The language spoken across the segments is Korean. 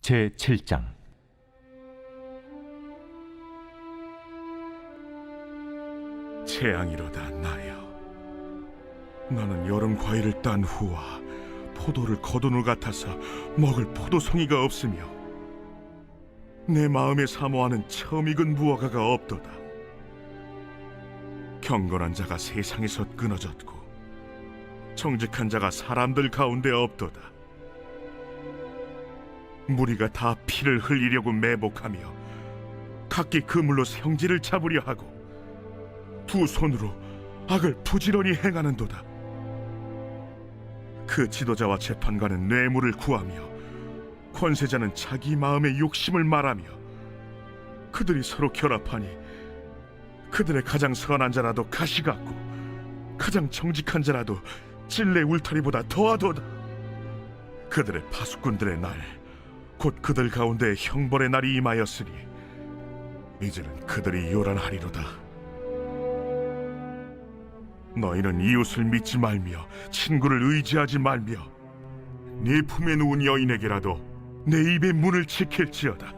제7장. 재앙이로다 나여, 나는 여름 과일을 딴 후와 포도를 거둔 후 같아서 먹을 포도송이가 없으며 내 마음에 사모하는 처음 익은 무화과가 없도다. 경건한 자가 세상에서 끊어졌고 정직한 자가 사람들 가운데 없도다. 무리가 다 피를 흘리려고 매복하며 각기 그물로 생지를 잡으려 하고 두 손으로 악을 부지런히 행하는도다. 그 지도자와 재판관은 뇌물을 구하며 권세자는 자기 마음의 욕심을 말하며 그들이 서로 결합하니 그들의 가장 선한 자라도 가시 같고 가장 정직한 자라도 찔레 울타리보다 더하도다. 그들의 파수꾼들의 날, 곧 그들 가운데 형벌의 날이 임하였으니 이제는 그들이 요란하리로다. 너희는 이웃을 믿지 말며 친구를 의지하지 말며 네 품에 누운 여인에게라도 내 입의 문을 지킬지어다.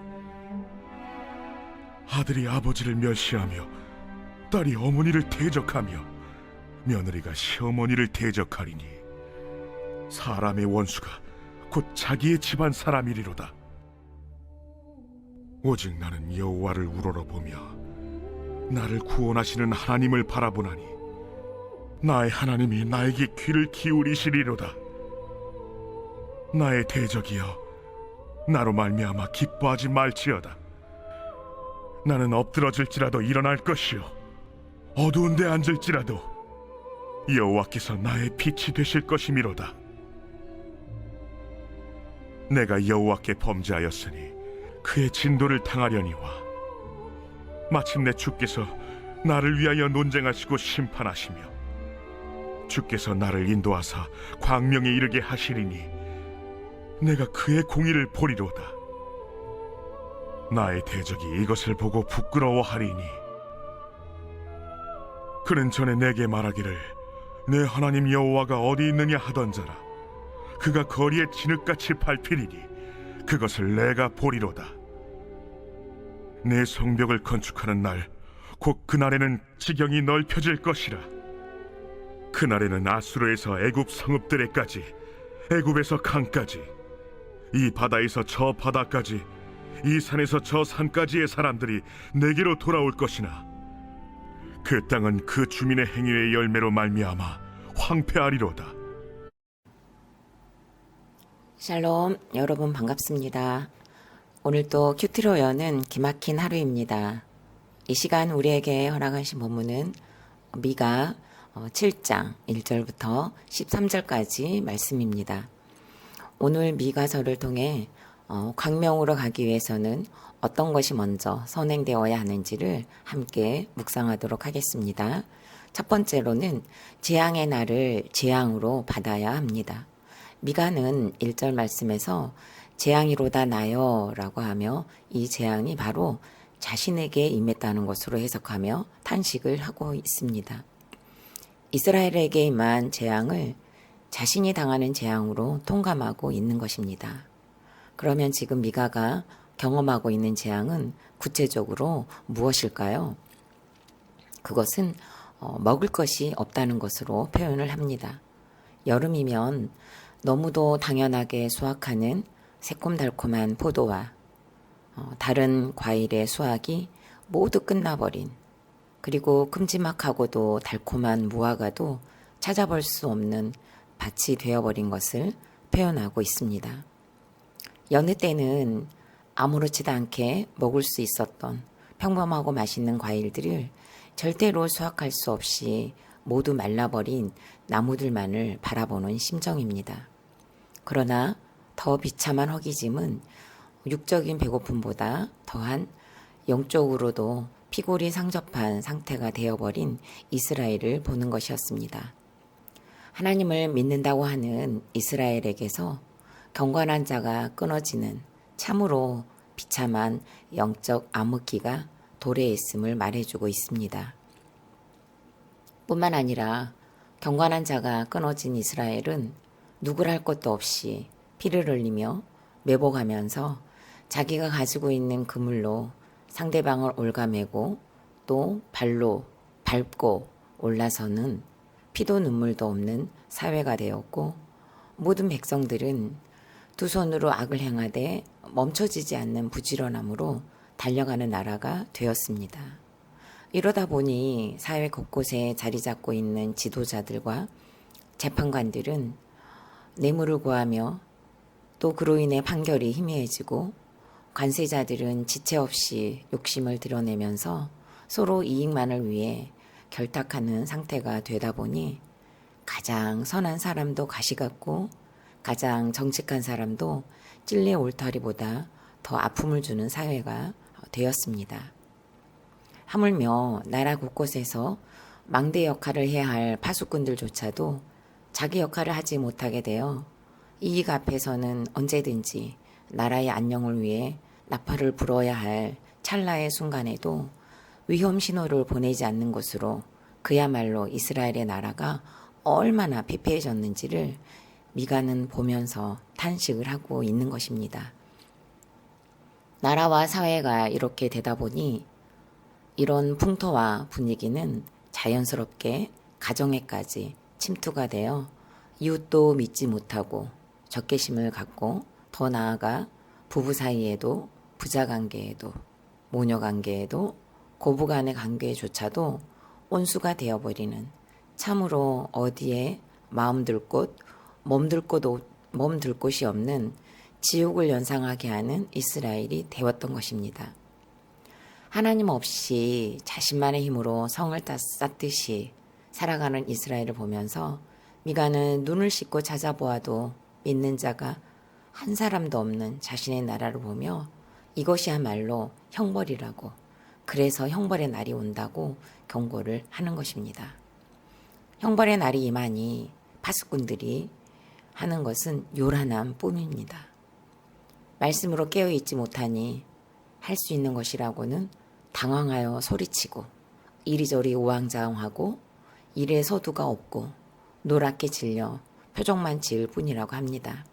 아들이 아버지를 멸시하며 딸이 어머니를 대적하며 며느리가 시어머니를 대적하리니 사람의 원수가 곧 자기의 집안 사람이리로다. 오직 나는 여호와를 우러러보며 나를 구원하시는 하나님을 바라보나니 나의 하나님이 나에게 귀를 기울이시리로다. 나의 대적이여, 나로 말미암아 기뻐하지 말지어다. 나는 엎드러질지라도 일어날 것이요 어두운 데 앉을지라도 여호와께서 나의 빛이 되실 것이미로다. 내가 여호와께 범죄하였으니 그의 진도를 당하려니와 마침내 주께서 나를 위하여 논쟁하시고 심판하시며 주께서 나를 인도하사 광명에 이르게 하시리니 내가 그의 공의를 보리로다. 나의 대적이 이것을 보고 부끄러워하리니 그는 전에 내게 말하기를 내 하나님 여호와가 어디 있느냐 하던 자라. 그가 거리에 진흙같이 밟히리니 그것을 내가 보리로다. 내 성벽을 건축하는 날, 곧 그날에는 지경이 넓혀질 것이라. 그날에는 아수르에서 애굽 성읍들에까지, 애굽에서 강까지, 이 바다에서 저 바다까지, 이 산에서 저 산까지의 사람들이 내게로 돌아올 것이나 그 땅은 그 주민의 행위의 열매로 말미암아 황폐하리로다. 샬롬, 여러분 반갑습니다. 오늘도 큐티로 여는 기막힌 하루입니다. 이 시간 우리에게 허락하신 본문은 미가 7장 1절부터 13절까지 말씀입니다. 오늘 미가서를 통해 광명으로 가기 위해서는 어떤 것이 먼저 선행되어야 하는지를 함께 묵상하도록 하겠습니다. 첫 번째로는 재앙의 날을 재앙으로 받아야 합니다. 미가는 1절 말씀에서 재앙이로다 나여 라고 하며 이 재앙이 바로 자신에게 임했다는 것으로 해석하며 탄식을 하고 있습니다. 이스라엘에게 임한 재앙을 자신이 당하는 재앙으로 통감하고 있는 것입니다. 그러면 지금 미가가 경험하고 있는 재앙은 구체적으로 무엇일까요? 그것은 먹을 것이 없다는 것으로 표현을 합니다. 여름이면 너무도 당연하게 수확하는 새콤달콤한 포도와 다른 과일의 수확이 모두 끝나버린, 그리고 큼지막하고도 달콤한 무화과도 찾아볼 수 없는 밭이 되어버린 것을 표현하고 있습니다. 여느 때는 아무렇지도 않게 먹을 수 있었던 평범하고 맛있는 과일들을 절대로 수확할 수 없이 모두 말라버린 나무들만을 바라보는 심정입니다. 그러나 더 비참한 허기짐은 육적인 배고픔보다 더한 영적으로도 피골이 상접한 상태가 되어버린 이스라엘을 보는 것이었습니다. 하나님을 믿는다고 하는 이스라엘에게서 경건한 자가 끊어지는 참으로 비참한 영적 암흑기가 도래해 있음을 말해주고 있습니다. 뿐만 아니라 경건한 자가 끊어진 이스라엘은 누굴 할 것도 없이 피를 흘리며 매복하면서 자기가 가지고 있는 그물로 상대방을 올가매고 또 발로 밟고 올라서는 피도 눈물도 없는 사회가 되었고, 모든 백성들은 두 손으로 악을 행하되 멈춰지지 않는 부지런함으로 달려가는 나라가 되었습니다. 이러다 보니 사회 곳곳에 자리 잡고 있는 지도자들과 재판관들은 뇌물을 구하며 또 그로 인해 판결이 희미해지고, 관세자들은 지체 없이 욕심을 드러내면서 서로 이익만을 위해 결탁하는 상태가 되다 보니 가장 선한 사람도 가시 같고 가장 정직한 사람도 찔레 울타리보다 더 아픔을 주는 사회가 되었습니다. 하물며 나라 곳곳에서 망대 역할을 해야 할 파수꾼들조차도 자기 역할을 하지 못하게 되어 이익 앞에서는 언제든지 나라의 안녕을 위해 나팔을 불어야 할 찰나의 순간에도 위험 신호를 보내지 않는 것으로 그야말로 이스라엘의 나라가 얼마나 피폐해졌는지를 미가는 보면서 탄식을 하고 있는 것입니다. 나라와 사회가 이렇게 되다 보니 이런 풍토와 분위기는 자연스럽게 가정에까지 침투가 되어 이웃도 믿지 못하고 적개심을 갖고, 더 나아가 부부 사이에도 부자관계에도 모녀관계에도 고부간의 관계조차도 온수가 되어버리는, 참으로 어디에 몸들 곳이 없는 지옥을 연상하게 하는 이스라엘이 되었던 것입니다. 하나님 없이 자신만의 힘으로 성을 쌓듯이 살아가는 이스라엘을 보면서 미가는 눈을 씻고 찾아보아도 믿는 자가 한 사람도 없는 자신의 나라를 보며 이것이야말로 형벌이라고, 그래서 형벌의 날이 온다고 경고를 하는 것입니다. 형벌의 날이 임하니 파수꾼들이 하는 것은 요란함 뿐입니다. 말씀으로 깨어있지 못하니 할 수 있는 것이라고는 당황하여 소리치고 이리저리 우왕좌왕하고 일에 서두가 없고 노랗게 질려 표정만 지을 뿐이라고 합니다.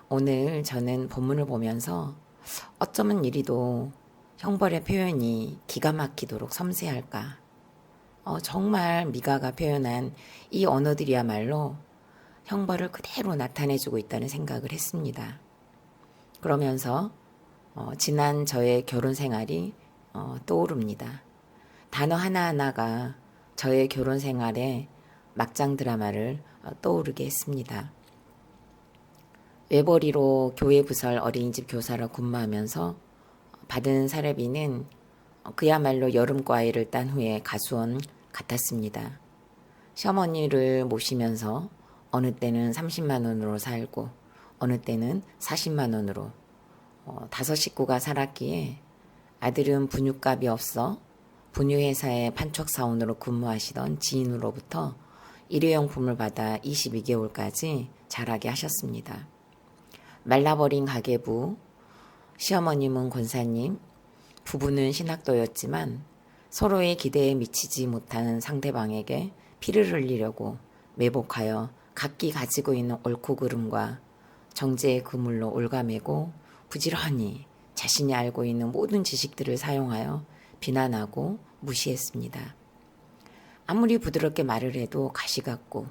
오늘 저는 본문을 보면서 어쩌면 이리도 형벌의 표현이 기가 막히도록 섬세할까? 정말 미가가 표현한 이 언어들이야말로 형벌을 그대로 나타내주고 있다는 생각을 했습니다. 그러면서 지난 저의 결혼 생활이 떠오릅니다. 단어 하나하나가 저의 결혼 생활의 막장 드라마를 떠오르게 했습니다. 외벌이로 교회 부설 어린이집 교사로 근무하면서 받은 사례비는 그야말로 여름과일을 딴 후에 가수원 같았습니다. 시어머니를 모시면서 어느 때는 30만 원으로 살고 어느 때는 40만 원으로 5 식구가 살았기에, 아들은 분유값이 없어 분유회사의 판촉사원으로 근무하시던 지인으로부터 일회용품을 받아 22개월까지 자라게 하셨습니다. 말라버린 가계부, 시어머님은 권사님, 부부는 신학도였지만 서로의 기대에 미치지 못하는 상대방에게 피를 흘리려고 매복하여 각기 가지고 있는 옳고 그름과 정제의 그물로 올가매고 부지런히 자신이 알고 있는 모든 지식들을 사용하여 비난하고 무시했습니다. 아무리 부드럽게 말을 해도 가시 같고,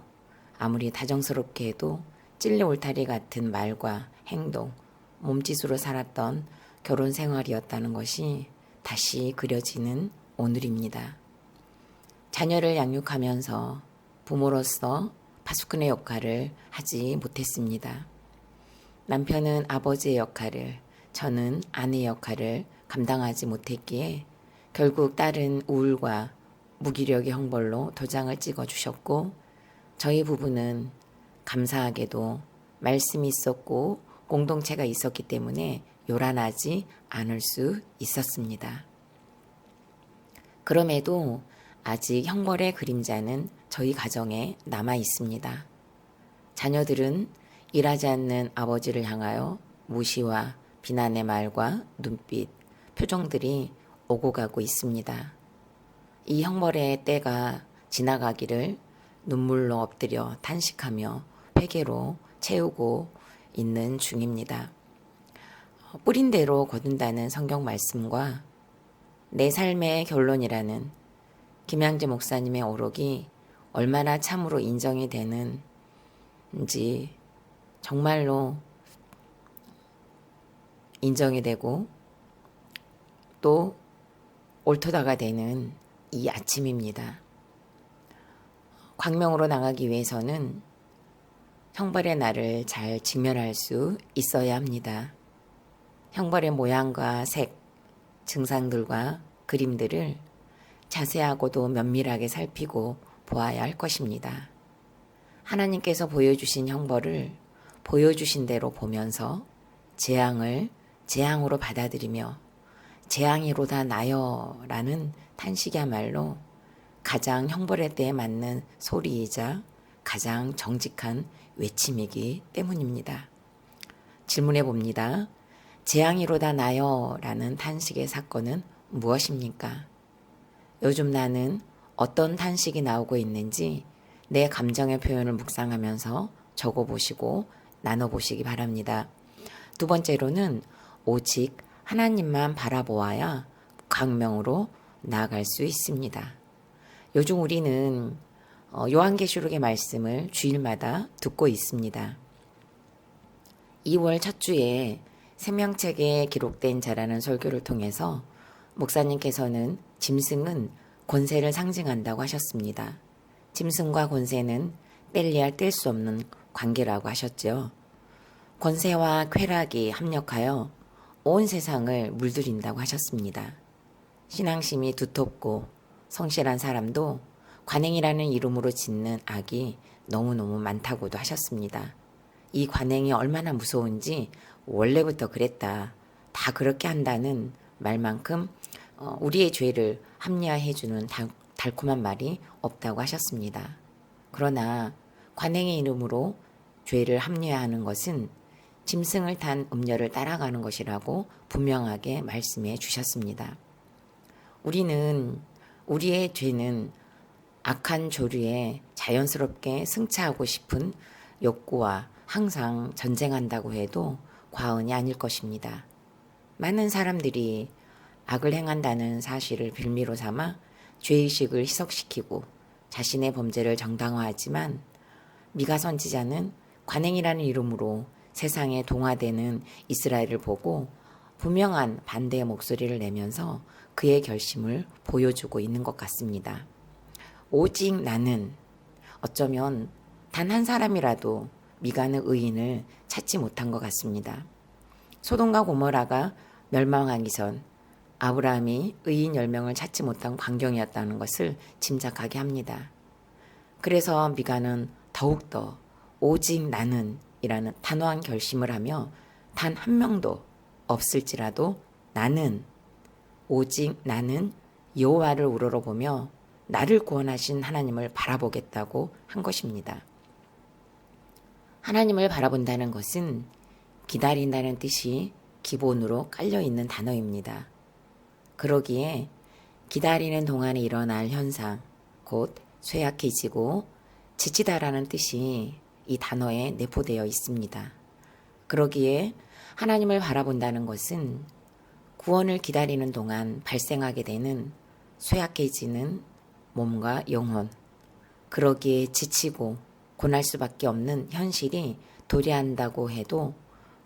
아무리 다정스럽게 해도 찔레 울타리 같은 말과 행동, 몸짓으로 살았던 결혼 생활이었다는 것이 다시 그려지는 오늘입니다. 자녀를 양육하면서 부모로서 파수꾼의 역할을 하지 못했습니다. 남편은 아버지의 역할을, 저는 아내의 역할을 감당하지 못했기에 결국 딸은 우울과 무기력의 형벌로 도장을 찍어주셨고, 저희 부부는 감사하게도 말씀이 있었고 공동체가 있었기 때문에 요란하지 않을 수 있었습니다. 그럼에도 아직 형벌의 그림자는 저희 가정에 남아 있습니다. 자녀들은 일하지 않는 아버지를 향하여 무시와 비난의 말과 눈빛, 표정들이 오고 가고 있습니다. 이 형벌의 때가 지나가기를 눈물로 엎드려 탄식하며 회개로 채우고 있는 중입니다. 뿌린 대로 거둔다는 성경 말씀과 내 삶의 결론이라는 김양재 목사님의 오록이 얼마나 참으로 인정이 되는지 정말로 인정이 되고 또 옳도다가 되는 이 아침입니다. 광명으로 나가기 위해서는 형벌의 날을 잘 직면할 수 있어야 합니다. 형벌의 모양과 색, 증상들과 그림들을 자세하고도 면밀하게 살피고 보아야 할 것입니다. 하나님께서 보여주신 형벌을 보여주신 대로 보면서 재앙을 재앙으로 받아들이며 재앙이로다 나여 라는 탄식이야말로 가장 형벌의 때에 맞는 소리이자 가장 정직한 외침이기 때문입니다. 질문해 봅니다. 재앙이로다 나여 라는 탄식의 사건은 무엇입니까? 요즘 나는 어떤 탄식이 나오고 있는지 내 감정의 표현을 묵상하면서 적어보시고 나눠보시기 바랍니다. 두 번째로는 오직 하나님만 바라보아야 광명으로 나아갈 수 있습니다. 요즘 우리는 요한계시록의 말씀을 주일마다 듣고 있습니다. 2월 첫 주에 생명책에 기록된 자라는 설교를 통해서 목사님께서는 짐승은 권세를 상징한다고 하셨습니다. 짐승과 권세는 뗄래야 뗄 수 없는 관계라고 하셨죠. 권세와 쾌락이 합력하여 온 세상을 물들인다고 하셨습니다. 신앙심이 두텁고 성실한 사람도 관행이라는 이름으로 짓는 악이 너무너무 많다고도 하셨습니다. 이 관행이 얼마나 무서운지 원래부터 그랬다. 다 그렇게 한다는 말만큼 우리의 죄를 합리화해주는 달콤한 말이 없다고 하셨습니다. 그러나 관행의 이름으로 죄를 합리화하는 것은 짐승을 탄 음녀를 따라가는 것이라고 분명하게 말씀해 주셨습니다. 우리의 죄는 악한 조류에 자연스럽게 승차하고 싶은 욕구와 항상 전쟁한다고 해도 과언이 아닐 것입니다. 많은 사람들이 악을 행한다는 사실을 빌미로 삼아 죄의식을 희석시키고 자신의 범죄를 정당화하지만 미가 선지자는 관행이라는 이름으로 세상에 동화되는 이스라엘을 보고 분명한 반대의 목소리를 내면서 그의 결심을 보여주고 있는 것 같습니다. 오직 나는 어쩌면 단 한 사람이라도 미가는 의인을 찾지 못한 것 같습니다. 소돔과 고모라가 멸망하기 전 아브라함이 의인 10명을 찾지 못한 광경이었다는 것을 짐작하게 합니다. 그래서 미가는 더욱더 오직 나는 이라는 단호한 결심을 하며 단 한 명도 없을지라도 나는 오직 나는 여호와를 우러러보며 나를 구원하신 하나님을 바라보겠다고 한 것입니다. 하나님을 바라본다는 것은 기다린다는 뜻이 기본으로 깔려있는 단어입니다. 그러기에 기다리는 동안에 일어날 현상, 곧 쇠약해지고 지치다라는 뜻이 이 단어에 내포되어 있습니다. 그러기에 하나님을 바라본다는 것은 구원을 기다리는 동안 발생하게 되는 쇠약해지는 몸과 영혼, 그러기에 지치고 고날 수밖에 없는 현실이 도래한다고 해도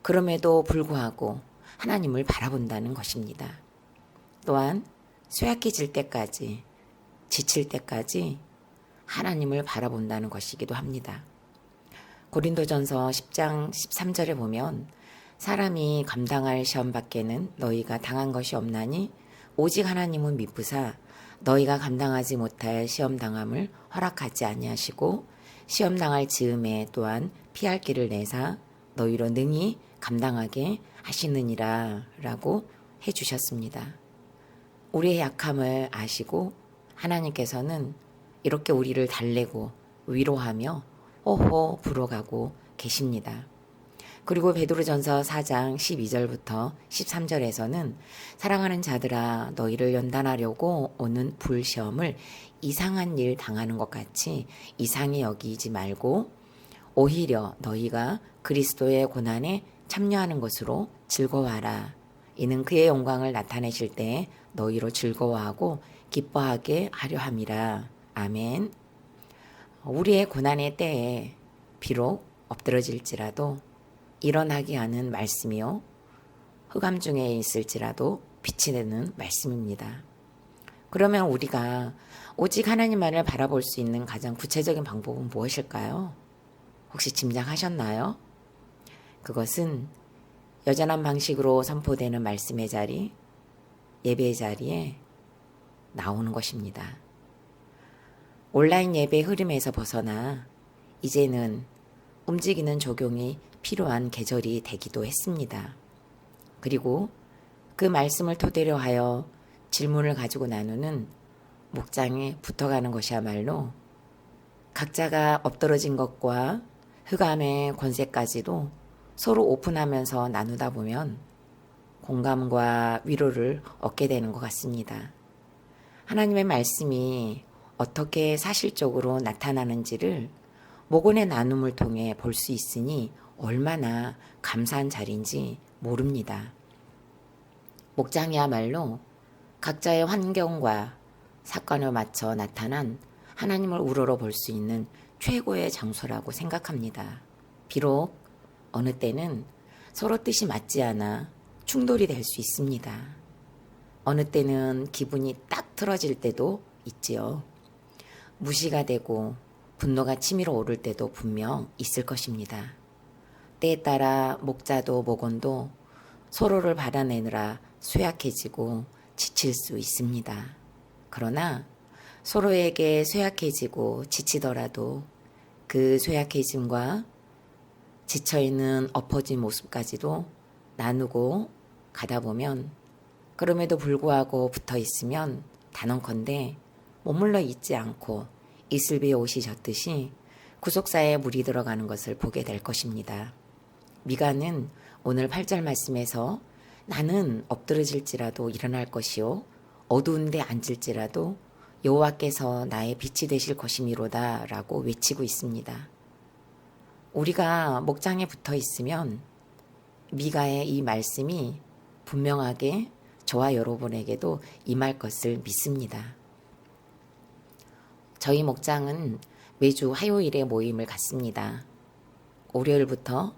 그럼에도 불구하고 하나님을 바라본다는 것입니다. 또한 쇠약해질 때까지, 지칠 때까지 하나님을 바라본다는 것이기도 합니다. 고린도전서 10장 13절에 보면 사람이 감당할 시험 밖에는 너희가 당한 것이 없나니 오직 하나님은 미쁘사 너희가 감당하지 못할 시험 당함을 허락하지 아니하시고 시험 당할 즈음에 또한 피할 길을 내사 너희로 능히 감당하게 하시느니라 라고 해주셨습니다. 우리의 약함을 아시고 하나님께서는 이렇게 우리를 달래고 위로하며 호호 불어가고 계십니다. 그리고 베드로전서 4장 12절부터 13절에서는 사랑하는 자들아 너희를 연단하려고 오는 불시험을 이상한 일 당하는 것 같이 이상히 여기지 말고 오히려 너희가 그리스도의 고난에 참여하는 것으로 즐거워하라. 이는 그의 영광을 나타내실 때 너희로 즐거워하고 기뻐하게 하려 함이라. 아멘. 우리의 고난의 때에 비록 엎드러질지라도 일어나게 하는 말씀이요 흑암 중에 있을지라도 빛이 되는 말씀입니다. 그러면 우리가 오직 하나님만을 바라볼 수 있는 가장 구체적인 방법은 무엇일까요? 혹시 짐작하셨나요? 그것은 여전한 방식으로 선포되는 말씀의 자리, 예배의 자리에 나오는 것입니다. 온라인 예배 흐름에서 벗어나 이제는 움직이는 적용이 필요한 계절이 되기도 했습니다. 그리고 그 말씀을 토대로 하여 질문을 가지고 나누는 목장에 붙어가는 것이야말로 각자가 엎드러진 것과 흑암의 권세까지도 서로 오픈하면서 나누다 보면 공감과 위로를 얻게 되는 것 같습니다. 하나님의 말씀이 어떻게 사실적으로 나타나는지를 목원의 나눔을 통해 볼 수 있으니 얼마나 감사한 자리인지 모릅니다. 목장이야말로 각자의 환경과 사건을 맞춰 나타난 하나님을 우러러 볼 수 있는 최고의 장소라고 생각합니다. 비록 어느 때는 서로 뜻이 맞지 않아 충돌이 될 수 있습니다. 어느 때는 기분이 딱 틀어질 때도 있지요. 무시가 되고 분노가 치밀어 오를 때도 분명 있을 것입니다. 때에 따라 목자도 목원도 서로를 받아내느라 쇠약해지고 지칠 수 있습니다. 그러나 서로에게 쇠약해지고 지치더라도 그 쇠약해짐과 지쳐있는 엎어진 모습까지도 나누고 가다 보면 그럼에도 불구하고 붙어있으면 단언컨대 머물러 있지 않고 이슬비에 옷이 젖듯이 구속사에 물이 들어가는 것을 보게 될 것입니다. 미가는 오늘 8절 말씀에서 나는 엎드러질지라도 일어날 것이요 어두운 데 앉을지라도 여호와께서 나의 빛이 되실 것이미로다 라고 외치고 있습니다. 우리가 목장에 붙어 있으면 미가의 이 말씀이 분명하게 저와 여러분에게도 임할 것을 믿습니다. 저희 목장은 매주 화요일에 모임을 갖습니다. 월요일부터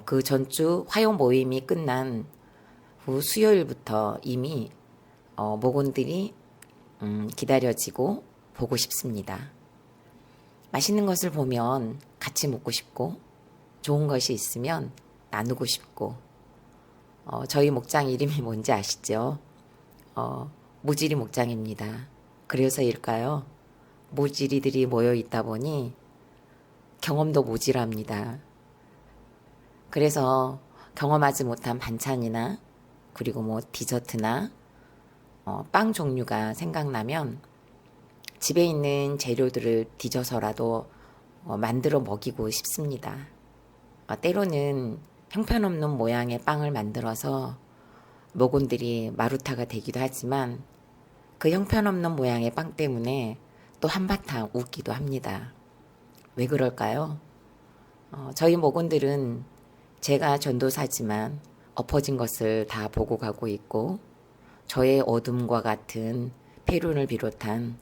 그 전주 화요 모임이 끝난 후 수요일부터 이미 목원들이 기다려지고 보고 싶습니다. 맛있는 것을 보면 같이 먹고 싶고 좋은 것이 있으면 나누고 싶고 저희 목장 이름이 뭔지 아시죠? 모지리 목장입니다. 그래서일까요? 모지리들이 모여 있다 보니 경험도 모지랍니다. 그래서 경험하지 못한 반찬이나 그리고 디저트나 빵 종류가 생각나면 집에 있는 재료들을 뒤져서라도 만들어 먹이고 싶습니다. 때로는 형편없는 모양의 빵을 만들어서 목원들이 마루타가 되기도 하지만 그 형편없는 모양의 빵 때문에 또 한바탕 웃기도 합니다. 왜 그럴까요? 저희 목원들은 제가 전도사지만 엎어진 것을 다 보고 가고 있고 저의 어둠과 같은 폐륜을 비롯한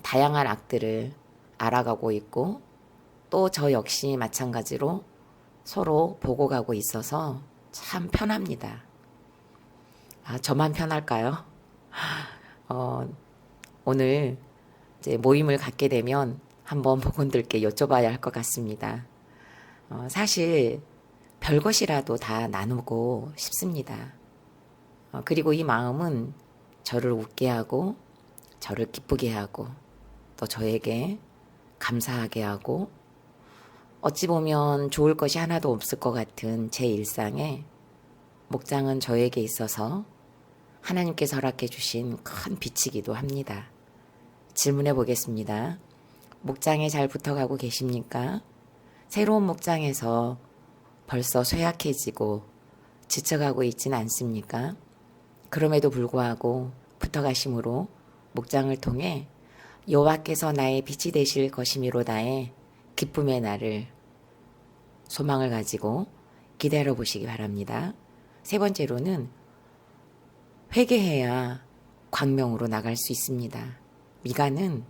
다양한 악들을 알아가고 있고 또 저 역시 마찬가지로 서로 보고 가고 있어서 참 편합니다. 저만 편할까요? 오늘 이제 모임을 갖게 되면 한번 목원들께 여쭤봐야 할 것 같습니다. 사실 별것이라도 다 나누고 싶습니다. 그리고 이 마음은 저를 웃게 하고 저를 기쁘게 하고 또 저에게 감사하게 하고 어찌 보면 좋을 것이 하나도 없을 것 같은 제 일상에 목장은 저에게 있어서 하나님께서 허락해 주신 큰 빛이기도 합니다. 질문해 보겠습니다. 목장에 잘 붙어가고 계십니까? 새로운 목장에서 벌써 쇠약해지고 지쳐가고 있지는 않습니까? 그럼에도 불구하고 붙어가심으로 목장을 통해 여호와께서 나의 빛이 되실 것이미로다의 기쁨의 날을 소망을 가지고 기다려 보시기 바랍니다. 세 번째로는 회개해야 광명으로 나갈 수 있습니다. 미가는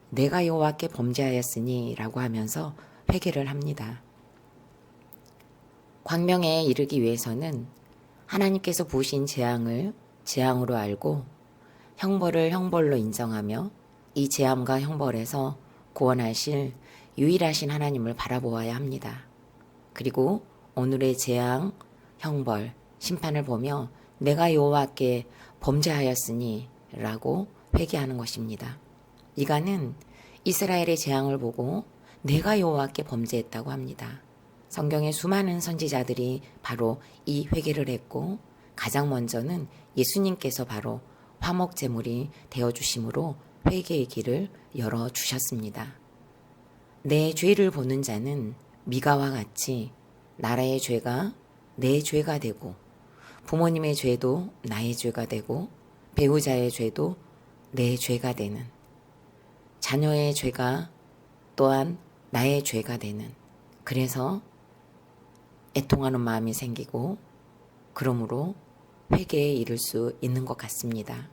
내가 여호와께 범죄하였으니 라고 하면서 회개를 합니다. 광명에 이르기 위해서는 하나님께서 부으신 재앙을 재앙으로 알고 형벌을 형벌로 인정하며 이 재앙과 형벌에서 구원하실 유일하신 하나님을 바라보아야 합니다. 그리고 오늘의 재앙, 형벌, 심판을 보며 내가 여호와께 범죄하였으니 라고 회개하는 것입니다. 미가는 이스라엘의 재앙을 보고 내가 여호와께 범죄했다고 합니다. 성경의 수많은 선지자들이 바로 이 회개를 했고 가장 먼저는 예수님께서 바로 화목제물이 되어주심으로 회개의 길을 열어주셨습니다. 내 죄를 보는 자는 미가와 같이 나라의 죄가 내 죄가 되고 부모님의 죄도 나의 죄가 되고 배우자의 죄도 내 죄가 되는 자녀의 죄가 또한 나의 죄가 되는 그래서 애통하는 마음이 생기고 그러므로 회개에 이를 수 있는 것 같습니다.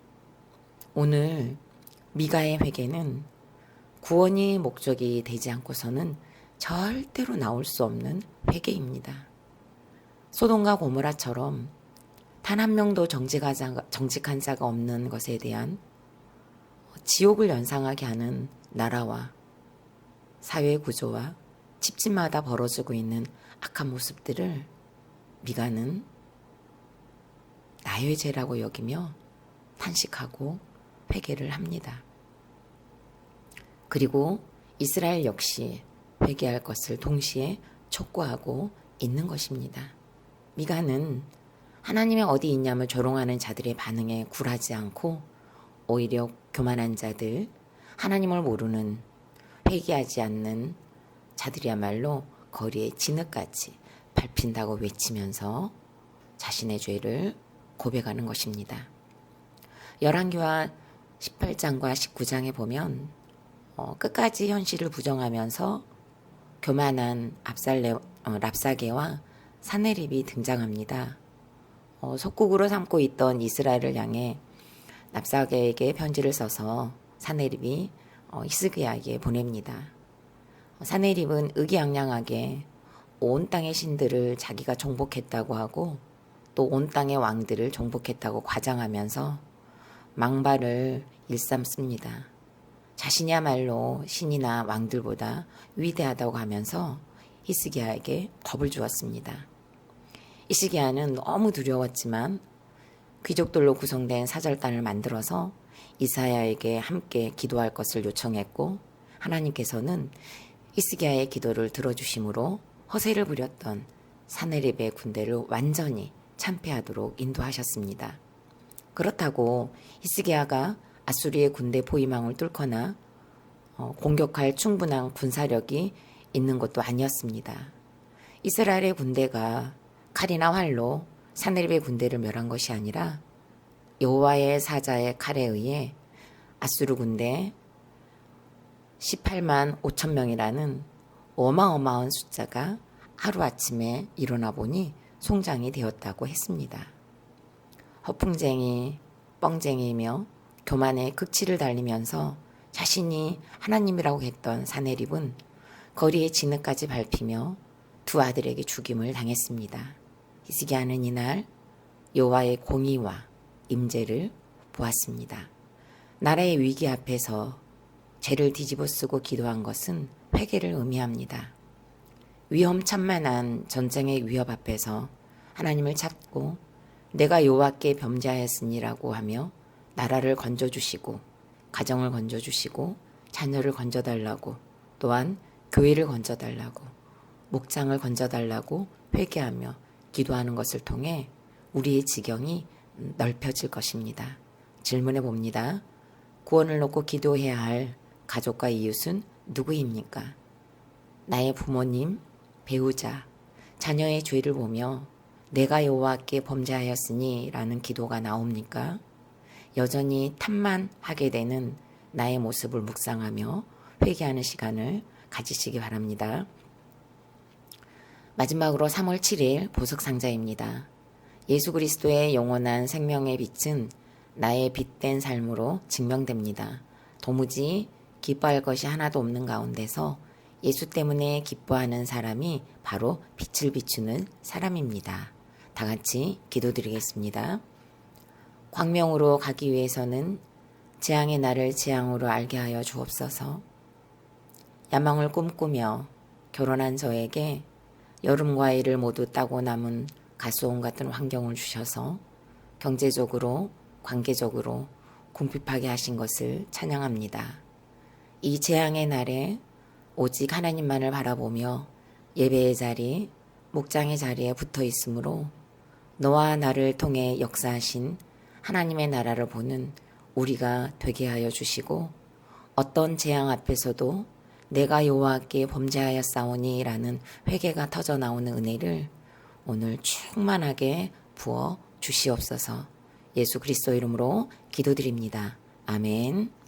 오늘 미가의 회개는 구원이 목적이 되지 않고서는 절대로 나올 수 없는 회개입니다. 소돔과 고모라처럼 단 한 명도 정직한 자가 없는 것에 대한 지옥을 연상하게 하는 나라와 사회 구조와 집집마다 벌어지고 있는 악한 모습들을 미가는 나의 죄라고 여기며 탄식하고 회개를 합니다. 그리고 이스라엘 역시 회개할 것을 동시에 촉구하고 있는 것입니다. 미가는 하나님의 어디 있냐며 조롱하는 자들의 반응에 굴하지 않고 오히려 교만한 자들, 하나님을 모르는 회개하지 않는 자들이야말로 거리에 진흙같이 밟힌다고 외치면서 자신의 죄를 고백하는 것입니다. 열왕기와 18장과 19장에 보면 끝까지 현실을 부정하면서 교만한 랍사게와 사네립이 등장합니다. 속국으로 삼고 있던 이스라엘을 향해 랍사게에게 편지를 써서 사네립이 히스기야에게 보냅니다. 사네립은 의기양양하게 온 땅의 신들을 자기가 정복했다고 하고 또 온 땅의 왕들을 정복했다고 과장하면서 망발을 일삼습니다. 자신이야말로 신이나 왕들보다 위대하다고 하면서 히스기야에게 겁을 주었습니다. 히스기야는 너무 두려웠지만 귀족들로 구성된 사절단을 만들어서 이사야에게 함께 기도할 것을 요청했고 하나님께서는 히스기야의 기도를 들어주심으로 허세를 부렸던 사네립의 군대를 완전히 참패하도록 인도하셨습니다. 그렇다고 히스기야가 아수리의 군대 포위망을 뚫거나 공격할 충분한 군사력이 있는 것도 아니었습니다. 이스라엘의 군대가 칼이나 활로 사네립의 군대를 멸한 것이 아니라 여호와의 사자의 칼에 의해 아수르 군대 18만 5천 명이라는 어마어마한 숫자가 하루아침에 일어나 보니 송장이 되었다고 했습니다. 허풍쟁이, 뻥쟁이이며 교만의 극치를 달리면서 자신이 하나님이라고 했던 사네립은 거리의 진흙까지 밟히며 두 아들에게 죽임을 당했습니다. 히스기야는 이날 여호와의 공의와 임재를 보았습니다. 나라의 위기 앞에서 죄를 뒤집어 쓰고 기도한 것은 회개를 의미합니다. 위험천만한 전쟁의 위협 앞에서 하나님을 찾고 내가 여호와께 범죄하였으니라고 하며 나라를 건져주시고 가정을 건져주시고 자녀를 건져달라고 또한 교회를 건져달라고 목장을 건져달라고 회개하며 기도하는 것을 통해 우리의 지경이 넓혀질 것입니다. 질문해 봅니다. 구원을 놓고 기도해야 할 가족과 이웃은 누구입니까? 나의 부모님, 배우자, 자녀의 죄를 보며 내가 여호와께 범죄하였으니 라는 기도가 나옵니까? 여전히 탓만 하게 되는 나의 모습을 묵상하며 회개하는 시간을 가지시기 바랍니다. 마지막으로 3월 7일 보석상자입니다. 예수 그리스도의 영원한 생명의 빛은 나의 빛된 삶으로 증명됩니다. 도무지 기뻐할 것이 하나도 없는 가운데서 예수 때문에 기뻐하는 사람이 바로 빛을 비추는 사람입니다. 다 같이 기도드리겠습니다. 광명으로 가기 위해서는 재앙의 날을 재앙으로 알게 하여 주옵소서. 야망을 꿈꾸며 결혼한 저에게 여름과 이를 모두 따고 남은 가수원 같은 환경을 주셔서 경제적으로, 관계적으로 궁핍하게 하신 것을 찬양합니다. 이 재앙의 날에 오직 하나님만을 바라보며 예배의 자리, 목장의 자리에 붙어 있으므로 너와 나를 통해 역사하신 하나님의 나라를 보는 우리가 되게 하여 주시고 어떤 재앙 앞에서도 내가 여호와께 범죄하였사오니 라는 회개가 터져 나오는 은혜를 오늘 충만하게 부어 주시옵소서. 예수 그리스도 이름으로 기도드립니다. 아멘.